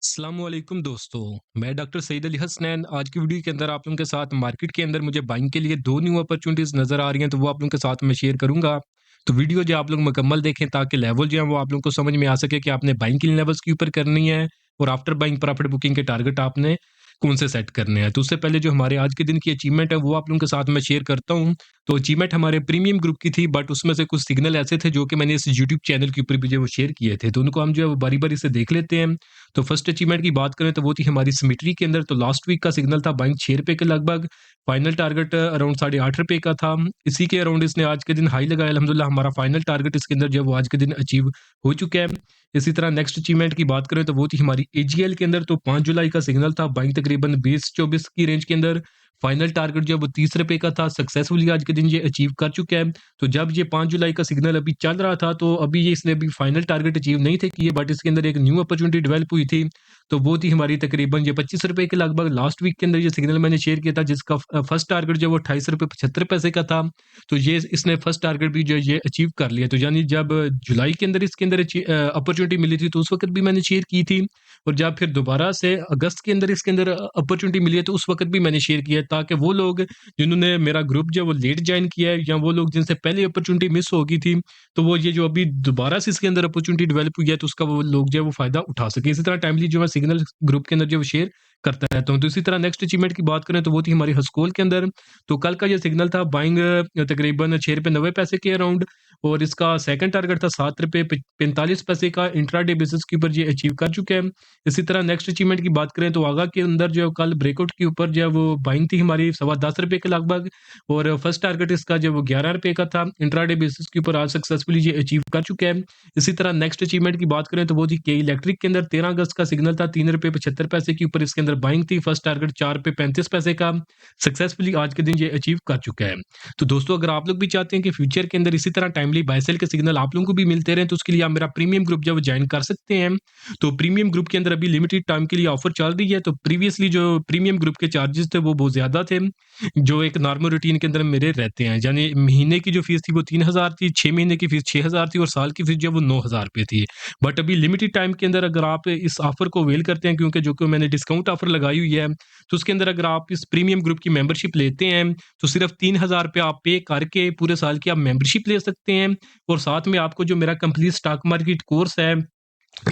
अस्सलामुअलैकुम दोस्तों, मैं डॉक्टर सईद अली हसनैन। आज की वीडियो के अंदर आप लोगों के साथ मार्केट के अंदर मुझे बाइंग के लिए 2 न्यू अपॉर्च्युनिटीज़ नज़र आ रही हैं, तो वो आप लोगों के साथ मैं शेयर करूँगा। तो वीडियो जो आप लोग मुकम्मल देखें ताकि लेवल जो है वो आप लोगों को समझ में आ सके कि आपने बाइंग किन लेवल्स के ऊपर करनी है और आफ्टर बाइंग प्रॉफिट बुकिंग के टारगेट आपने कौन से सेट करने हैं। तो उससे पहले जो हमारे आज के दिन की अचीवमेंट है वो आप लोगों के साथ मैं शेयर करता हूँ। तो अचीवमेंट हमारे प्रीमियम ग्रुप की थी, बट उसमें से कुछ सिग्नल ऐसे थे जो कि मैंने इस यूट्यूब चैनल के ऊपर भी जो है वो शेयर किए थे। तो उनको हम जो है वो बारी-बारी से देख लेते हैं। तो फर्स्ट अचीवमेंट की बात करें तो वो थी हमारी सिमेट्री के अंदर। तो लास्ट वीक का सिग्नल था बाइंग ₹6 के लगभग। फाइनल टारगेट अराउंड ₹8.5 का था। इसी के अराउंड इसने आज के दिन हाई लगाया। अल्हम्दुलिल्लाह हमारा फाइनल टारगेट इसके अंदर जो है वो आज के दिन अचीव हो चुका है। इसी तरह नेक्स्ट अचीवमेंट की बात करें तो वो थी हमारी एजीएल के अंदर। तो 5 जुलाई का सिग्नल था बाइंग तकरीबन 20-24 की रेंज के अंदर। फाइनल टारगेट जो है वो ₹30 का था। सक्सेसफुली आज के दिन ये अचीव कर चुका है। तो जब ये 5 जुलाई का सिग्नल अभी चल रहा था, तो अभी ये इसने अभी फाइनल टारगेट अचीव नहीं थे किए, बट इसके अंदर एक न्यू अपॉर्च्युनिटी डेवलप हुई थी। तो वो थी हमारी तकरीबन ये ₹25 के लगभग। लास्ट वीक के अंदर ये सिग्नल मैंने शेयर किया था, जिसका फर्स्ट टारगेट जो है वो ₹28.75 का था। तो ये इसने फर्स्ट टारगेट भी जो है ये अचीव कर लिया। तो यानी जब जुलाई के अंदर इसके अंदर अपॉर्च्युनिटी मिली थी, तो उस वक़्त भी मैंने शेयर की थी, और जब फिर दोबारा से अगस्त के अंदर इसके अंदर अपॉर्च्युनिटी मिली है, तो उस वक़्त भी मैंने शेयर किया है, ताकि वो लोग जिन्होंने मेरा ग्रुप जो है वो लेट जॉइन किया है, या वो लोग जिनसे पहले अपॉर्च्युनिटी मिस हो गई थी, तो वो ये जो अभी दोबारा से इसके अंदर अपॉर्च्युनिटी डेवलप हुई है, तो उसका वो लोग जो है वो फ़ायदा उठा सकें। इसी तरह टाइमली जो है सिग्नल ग्रुप के अंदर जो है शेयर करता रहता हूँ। तो इसी तरह नेक्स्ट अचीवमेंट की बात करें तो वो थी हमारी हसकोल के अंदर। तो कल का ये सिग्नल था बाइंग तकरीबन ₹6.90 के अराउंड, और इसका सेकंड टारगेट था ₹7.45 का। इंट्राडे बेसिस के ऊपर ये अचीव कर चुके हैं। इसी तरह नेक्स्ट अचीवमेंट की बात करें तो आगा के अंदर जो है कल ब्रेकआउट के ऊपर जो है वो बाइंग थी हमारी ₹10.25 के लगभग, और फर्स्ट टारगेट इसका जो है वो ₹11 का था। इंट्राडे बेसिस के ऊपर आज सक्सेसफुली ये अचीव कर चुके हैं। इसी तरह नेक्स्ट अचीवमेंट की बात करें तो वो थी के इलेक्ट्रिक के अंदर। 13 अगस्त का सिग्नल था ₹3.75 के ऊपर, इसके अंदर बाइंग थी। फर्स्ट टारगेट ₹4.35 का। सक्सेसफुली आज के दिन ये अचीव कर चुका है। तो दोस्तों, अगर आप लोग भी चाहते हैं कि फ्यूचर के अंदर इसी तरह टाइमली बाय सेल के सिग्नल आप लोगों को भी मिलते रहें, तो उसके लिए आप मेरा प्रीमियम ग्रुप जो है वो ज्वाइन कर सकते हैं। तो प्रीमियम ग्रुप के अंदर अभी लिमिटेड टाइम के लिए ऑफर चल रही है। तो प्रीवियसली जो प्रीमियम ग्रुप के चार्जेस थे वो बहुत ज़्यादा थे, जो एक नॉर्मल रूटीन के अंदर मेरे रहते हैं। यानी महीने की जो फीस थी वो 3000 थी, 6 महीने की फीस 6000 थी, और साल की फीस जो है वो ₹9000 थी। बट अभी लिमिटेड टाइम के अंदर अगर आप इस ऑफर को अवेल करते हैं, क्योंकि जो कि मैंने डिस्काउंट ऑफर लगाई हुई है, तो उसके अंदर अगर आप इस प्रीमियम ग्रुप की मेंबरशिप लेते हैं, तो सिर्फ ₹3000 आप पे करके पूरे साल की आप मेंबरशिप ले सकते हैं। और साथ में आपको जो मेरा कंप्लीट स्टॉक मार्केट कोर्स है,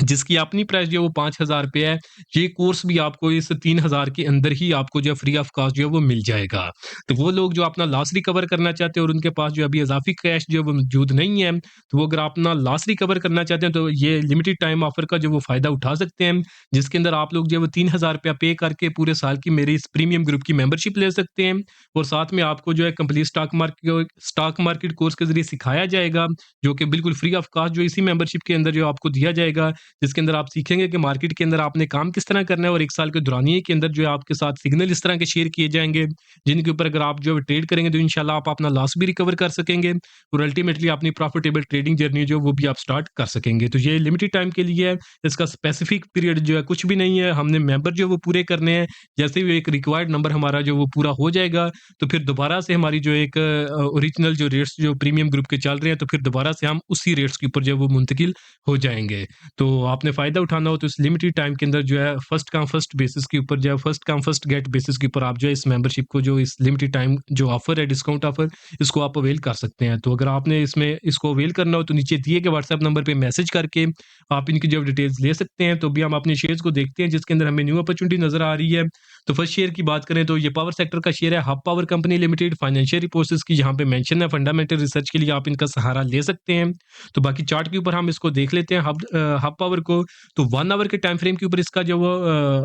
जिसकी अपनी प्राइस जो है वो ₹5000 है। ये कोर्स भी आपको इस 3000 के अंदर ही आपको जो है फ्री ऑफ कॉस्ट जो है वो मिल जाएगा। तो वो लोग जो अपना लॉस रिकवर करना चाहते हैं और उनके पास जो अभी इज़ाफ़ी कैश जो है वो मौजूद नहीं है, तो वो अगर अपना लॉस रिकवर करना चाहते हैं, तो ये लिमिटेड टाइम ऑफर का जो वो फ़ायदा उठा सकते हैं, जिसके अंदर आप लोग जो है वो ₹3000 पे करके पूरे साल की मेरी इस प्रीमियम ग्रुप की मेंबरशिप ले सकते हैं। और साथ में आपको जो है कंप्लीट स्टॉक मार्केट कोर्स के ज़रिए सिखाया जाएगा, जो कि बिल्कुल फ्री ऑफ कॉस्ट जो इसी मेंबरशिप के अंदर जो आपको दिया जाएगा, जिसके अंदर आप सीखेंगे कि मार्केट के अंदर आपने काम किस तरह करना है, और 1 साल के दौरानिए के अंदर जो है आपके साथ सिग्नल इस तरह के शेयर किए जाएँगे, जिनके ऊपर अगर आप जो है ट्रेड करेंगे, तो इंशाल्लाह आप अपना लॉस भी रिकवर कर सकेंगे, और अल्टीमेटली अपनी प्रॉफिटेबल ट्रेडिंग जर्नी जो है वो भी आप स्टार्ट कर सकेंगे। तो ये लिमिटेड टाइम के लिए है, इसका स्पेसिफिक पीरियड जो है कुछ भी नहीं है। हमने मेंबर जो है वो पूरे करने हैं। जैसे ही एक रिक्वायर्ड नंबर हमारा जो वो पूरा हो जाएगा, तो फिर दोबारा से हमारी जो एक ओरिजिनल जो रेट्स जो प्रीमियम ग्रुप के चल रहे हैं, तो फिर दोबारा से हम उसी रेट्स के ऊपर जो है वो मुंतकिल हो जाएँगे। तो आपने फ़ायदा उठाना हो तो इस लिमिटेड टाइम के अंदर जो है फर्स्ट कम फर्स्ट बेसिस के ऊपर जो है first come first get basis के ऊपर आप जो है इस मेंबरशिप को जो इस लिमिटेड टाइम जो ऑफर है, डिस्काउंट ऑफर, इसको आप अवेल कर सकते हैं। तो अगर आपने इसमें इसको अवेल करना हो, तो नीचे दिए गए व्हाट्सएप नंबर पे मैसेज करके आप इनकी जो डिटेल्स ले सकते हैं। तो अभी हम अपने शेयर्स को देखते हैं, जिसके अंदर हमें न्यू अपॉर्चुनिटी नज़र आ रही है। तो फर्स्ट शेयर की बात करें तो ये पावर सेक्टर का शेयर है, hub power company limited. Financial reports इसकी यहाँ पे मेंशन है। फंडामेंटल रिसर्च के लिए आप इनका सहारा ले सकते हैं। तो बाकी चार्ट के ऊपर हम इसको देख लेते हैं, हब पावर को। तो 1 आवर के टाइम फ्रेम के ऊपर इसका जो वो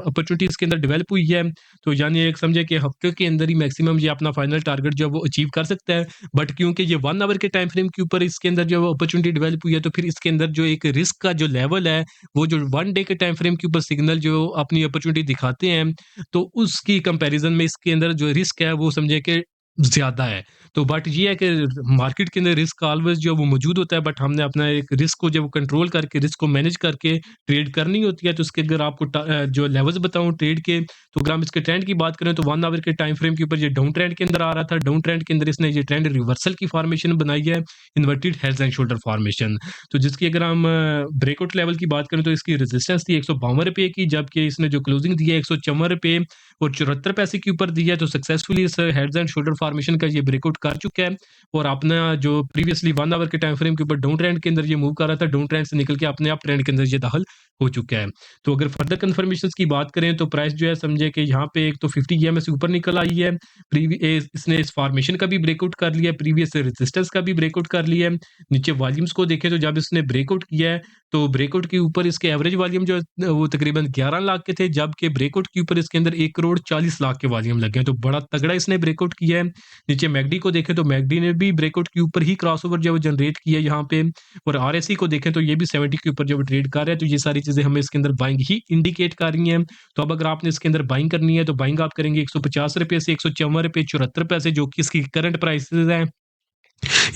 अपॉर्चुनिटी इसके अंदर डेवलप हुई है। तो यानी एक समझे कि हफ्ते के अंदर ही मैक्सिमम ये अपना फाइनल टारगेट जो है वो अचीव कर सकता है। बट क्योंकि ये 1 आवर के टाइम फ्रेम के ऊपर इसके अंदर जो अपॉर्चुनिटी डेवलप हुई है, तो फिर इसके अंदर जो एक रिस्क का जो लेवल है, वो जो 1 डे के टाइम फ्रेम के ऊपर सिग्नल जो अपनी अपॉर्चुनिटी दिखाते हैं, तो उसकी कंपैरिजन में इसके अंदर जो रिस्क है वो समझे कि ज़्यादा है। तो बट ये है कि मार्केट के अंदर रिस्क ऑलवेज़ जो है वो मौजूद होता है, बट हमने अपना एक रिस्क को जब कंट्रोल करके, रिस्क को मैनेज करके ट्रेड करनी होती है। तो उसके अगर आपको जो लेवल्स बताऊँ ट्रेड के, तो अगर हम इसके ट्रेंड की बात करें तो 1 आवर के टाइम फ्रेम के ऊपर ये डाउन ट्रेंड के अंदर आ रहा था। डाउन ट्रेंड के अंदर इसने ये ट्रेंड रिवर्सल की फॉर्मेशन बनाई है, inverted heads and shoulder formation. तो जिसकी अगर हम ब्रेकआउट लेवल की बात करें तो इसकी रेजिस्टेंस थी ₹152 की, जबकि इसने जो क्लोजिंग दी है ₹154 और 74 पैसे के ऊपर दिया है। तो सक्सेसफुली इस हेड्स एंड शोल्डर फॉर्मेशन का ये ब्रेकआउट कर चुका है और अपना जो प्रीवियसली 1 आवर के टाइम फ्रेम के ऊपर डाउन ट्रेंड के अंदर ये मूव कर रहा था, डाउन ट्रेंड से निकल के अपने आप ट्रेंड के अंदर ये दाखिल हो चुका है। तो अगर फर्दर कन्फर्मेशंस की बात करें तो प्राइस जो है समझे कि यहाँ पे एक तो 50 ईएमए से ऊपर निकल आई है। इसने इस फॉर्मेशन का भी ब्रेकआउट कर लिया है, प्रीवियस रेजिस्टेंस का भी ब्रेकआउट कर लिया है। नीचे वॉल्यूम्स को देखें तो जब इसने ब्रेकआउट किया है, तो ब्रेकआउट के ऊपर इसके एवरेज वॉल्यूम जो है वो तकरीबन 11 लाख के थे, जबकि ब्रेकआउट के ऊपर इसके अंदर 1 करोड़ 40 लाख के वॉल्यूम लगे हैं। तो बड़ा तगड़ा इसने ब्रेकआउट किया है। नीचे मैकडी को देखें तो मैकडी ने भी ब्रेकआउट के ऊपर ही क्रॉसओवर जो है वो जनरेट किया है यहाँ पे, और आरएसई को देखें तो ये भी 70 के ऊपर जो है ट्रेड कर रहा है। तो ये सारी चीजें हमें इसके अंदर बाइंग ही इंडिकेट कर रही हैं। तो अब अगर आपने इसके अंदर बाइंग करनी है तो बाइंग आप करेंगे ₹150 से ₹154.74, जो कि इसकी करंट प्राइसेस हैं।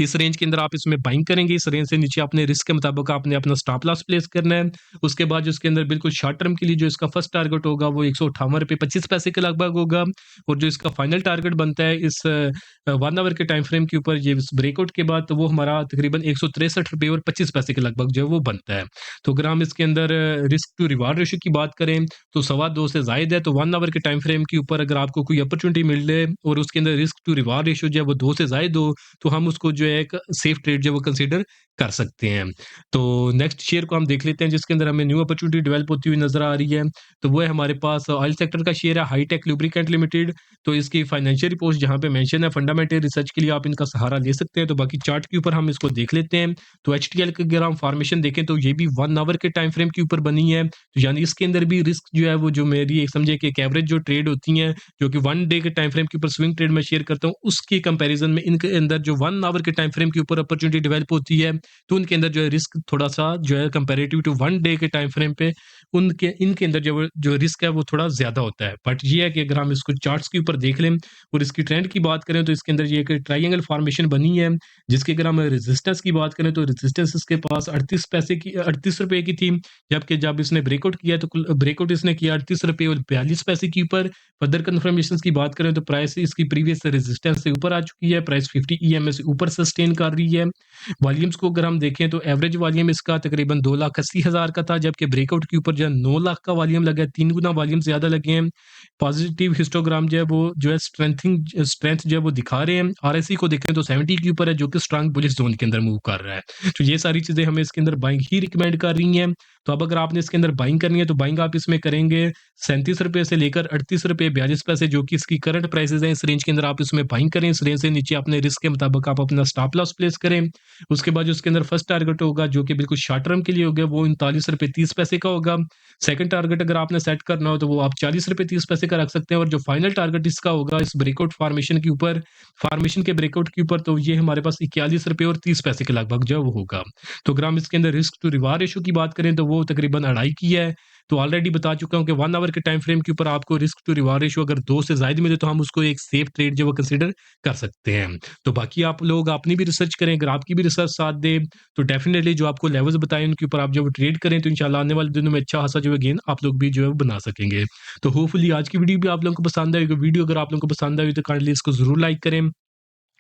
इस रेंज के अंदर आप इसमें बाइंग करेंगे। इस रेंज से नीचे अपने रिस्क के मुताबिक आपने अपना स्टॉप लॉस प्लेस करना है। उसके बाद जो इसके अंदर बिल्कुल शॉर्ट टर्म के लिए जो इसका फर्स्ट टारगेट होगा वो ₹158.25 के लगभग होगा, और जो इसका फाइनल टारगेट बनता है इस 1 आवर के टाइम फ्रेम के ऊपर ये इस ब्रेकआउट के बाद, तो वो हमारा तकरीबन ₹163.25 के लगभग जो है वो बनता है। तो अगर हम इसके अंदर रिस्क टू रिवार्ड रेशियो की बात करें तो 2.25 से ज़ायद है। तो 1 आवर के टाइम फ्रेम के ऊपर अगर आपको कोई अपॉर्चुनिटी मिल जाए और उसके अंदर रिस्क टू रिवार्ड रेशियो जो है वो 2 से ज़ायद हो, तो हम उसको जो है एक सेफ ट्रेड जो है वो कंसीडर कर सकते हैं। तो नेक्स्ट शेयर को हम देख लेते हैं जिसके अंदर हमें न्यू अपॉर्चुनिटी डेवलप होती हुई नज़र आ रही है। तो वो है हमारे पास ऑयल सेक्टर का शेयर है हाईटेक लुब्रिकेंट लिमिटेड। तो इसकी फाइनेंशियल रिपोर्ट जहाँ पे मेंशन है, फंडामेंटल रिसर्च के लिए आप इनका सहारा ले सकते हैं। तो बाकी चार्ट के ऊपर हम इसको देख लेते हैं। तो एचटीएल की अगर हम फॉर्मेशन देखें तो ये भी 1 आवर के टाइम फ्रेम के ऊपर बनी है। तो यानी इसके अंदर भी रिस्क जो है वो जो मेरी एक समझे कि एक एवरेज जो ट्रेड होती हैं, जो कि 1 डे के टाइम फ्रेम के ऊपर स्विंग ट्रेड में शेयर करता हूँ, उसकी कंपैरिजन में इनके अंदर जो 1 आवर के टाइम फ्रेम के ऊपर अपॉर्चुनिटी डेवलप होती है, तो उनके अंदर जो है रिस्क थोड़ा-सा जो है कंपैरेटिव टू 1 डे के टाइम फ्रेम पे उनके इनके अंदर जो रिस्क है वो थोड़ा ज़्यादा होता है। बट ये है कि अगर हम इसको चार्ट्स के ऊपर देख लें और इसकी ट्रेंड की बात करें तो इसके अंदर ये एक ट्रायंगल फॉर्मेशन बनी है, जिसकी अगर हम रेजिस्टेंस की बात करें तो रेजिस्टेंस इसके पास 38 पैसे की ₹38 की थी, जबकि जब इसने ब्रेकआउट किया तो ब्रेकआउट इसने किया ₹38.42 के ऊपर। फर्दर कन्फर्मेशंस की बात करें तो प्राइस इसकी प्रीवियस रेजिस्टेंस से ऊपर आ चुकी है, प्राइस 50 ईएमए से ऊपर सस्टेन कर रही है। वॉल्यूम्स को अगर हम देखें तो एवरेज वॉल्यूम इसका तकरीबन 2,80,000 का था, जबकि ब्रेकआउट के ऊपर जो है 9 लाख का वॉल्यूम लगा है, 3 गुना वॉल्यूम ज़्यादा लगे हैं। पॉजिटिव हिस्टोग्राम जो है वो जो है स्ट्रेंथ जो है वो दिखा रहे हैं। आरएसई को देखें तो 70 के ऊपर है, जो कि स्ट्रांग बुलिश जोन के अंदर मूव कर रहा है। तो ये सारी चीज़ें हमें इसके अंदर बाइंग ही रिकमेंड कर रही हैं। तो अब अगर आपने इसके अंदर बाइंग करनी है तो बाइंग आप इसमें करेंगे ₹37 से लेकर ₹38.42, जो कि इसकी करंट प्राइसेज़ हैं। इस रेंज के अंदर आप इसमें बाइंग करें। इस रेंज से नीचे अपने रिस्क के मुताबिक आप अपना स्टॉप लॉस प्लेस करें। उसके बाद जो उसके अंदर फर्स्ट टारगेट होगा, जो कि बिल्कुल शॉर्ट टर्म के लिए होगा, वो ₹39.30 का होगा। सेकंड टारगेट अगर आपने सेट करना हो तो वो आप ₹40.30 का रख सकते हैं, और जो फाइनल टारगेट इसका होगा इस ब्रेकआउट फॉर्मेशन के ऊपर, फॉर्मेशन के ब्रेकआउट के ऊपर, तो ये हमारे पास ₹41.30 के लगभग जो है वो होगा। तो अगर हम इसके अंदर रिस्क टू रिवार्ड रेशियो की बात करें तो वो तकरीबन 2.5 की है। तो ऑलरेडी बता चुका हूँ कि 1 आवर के टाइम फ्रेम के ऊपर आपको रिस्क टू रिवार्ड रेशियो अगर 2 से ज़ायद मिले तो हम उसको एक सेफ ट्रेड जो वो कंसीडर कर सकते हैं। तो बाकी आप लोग अपनी भी रिसर्च करें, अगर आपकी भी रिसर्च साथ दे तो डेफिनिटली जो आपको लेवल्स बताए उनके ऊपर आप जब ट्रेड करें तो इंशाल्लाह आने वाले दिनों में अच्छा खासा जो है गेन आप लोग भी जो है बना सकेंगे। तो होपफुली आज की वीडियो भी आप लोगों को पसंद आई होगी। वीडियो अगर आप लोगों को पसंद आई तो काइंडली इसको ज़रूर लाइक करें,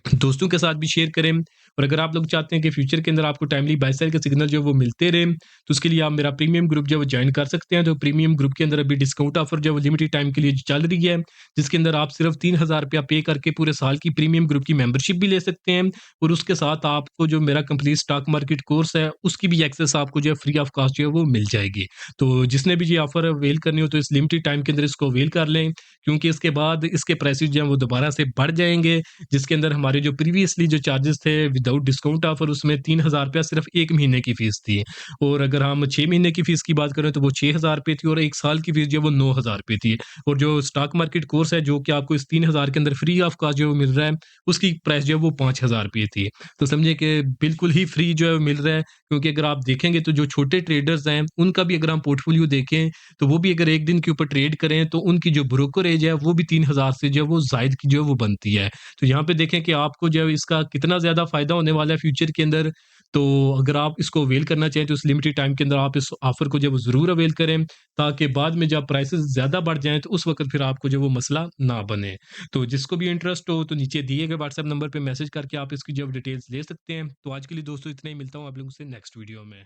दोस्तों के साथ भी शेयर करें, और अगर आप लोग चाहते हैं कि फ्यूचर के अंदर आपको टाइमली बाय सेल के सिग्नल जो है वो मिलते रहें, तो उसके लिए आप मेरा प्रीमियम ग्रुप जो है वो ज्वाइन कर सकते हैं। तो प्रीमियम ग्रुप के अंदर अभी डिस्काउंट ऑफर जो है वो लिमिटेड टाइम के लिए चल रही है, जिसके अंदर आप सिर्फ ₹3000 पे करके पूरे साल की प्रीमियम ग्रुप की मेंबरशिप भी ले सकते हैं, और उसके साथ आपको जो मेरा कंप्लीट स्टॉक मार्केट कोर्स है उसकी भी एक्सेस आपको जो है फ्री ऑफ कॉस्ट जो है वो मिल जाएगी। तो जिसने भी ये ऑफर अवेल करनी हो तो इस लिमिटेड टाइम के अंदर इसको अवेल कर लें, क्योंकि इसके बाद इसके प्राइसेस जो है वो दोबारा से बढ़ जाएंगे, जिसके अंदर हमारी हमारे जो प्रीवियसली जो चार्जेस थे विदाउट डिस्काउंट ऑफर उसमें ₹3000 सिर्फ 1 महीने की फ़ीस थी। और अगर हम 6 महीने की फ़ीस की बात करें तो वो ₹6000 थी और 1 साल की फ़ीस जो है वो ₹9000 थी। और जो स्टॉक मार्केट कोर्स है जो कि आपको इस 3000 के अंदर फ्री ऑफ कॉस्ट जो मिल रहा है, उसकी प्राइस जो है वो ₹5000 थी। तो समझिए कि बिल्कुल ही फ्री जो है मिल रहा है, क्योंकि अगर आप देखेंगे तो जो छोटे ट्रेडर्स हैं, उनका भी अगर हम पोर्टफोलियो देखें, तो वो भी अगर 1 दिन के ऊपर ट्रेड करें, तो उनकी जो ब्रोकरेज है, वो भी 3000 से जो है वो ज़ायद की जो है वो बनती है। तो यहाँ पे देखें कि आपको जो है इसका कितना ज़्यादा फ़ायदा होने वाला है फ्यूचर के अंदर। तो अगर आप इसको अवेल करना चाहें, तो इस लिमिटेड टाइम के अंदर आप इस ऑफ़र को जो है वो ज़रूर अवेल करें, ताकि बाद में जब प्राइसेज़ ज़्यादा बढ़ जाएँ, तो उस वक़्त फिर आपको जो है वो मसला ना बने। तो जिसको भी इंटरेस्ट हो, तो नीचे दिए गए व्हाट्सएप नंबर पे मैसेज करके आप इसकी जो है डिटेल्स ले सकते हैं। तो आज के लिए दोस्तों इतना ही, मिलता हूँ आप लोगों से नेक्स्ट वीडियो में।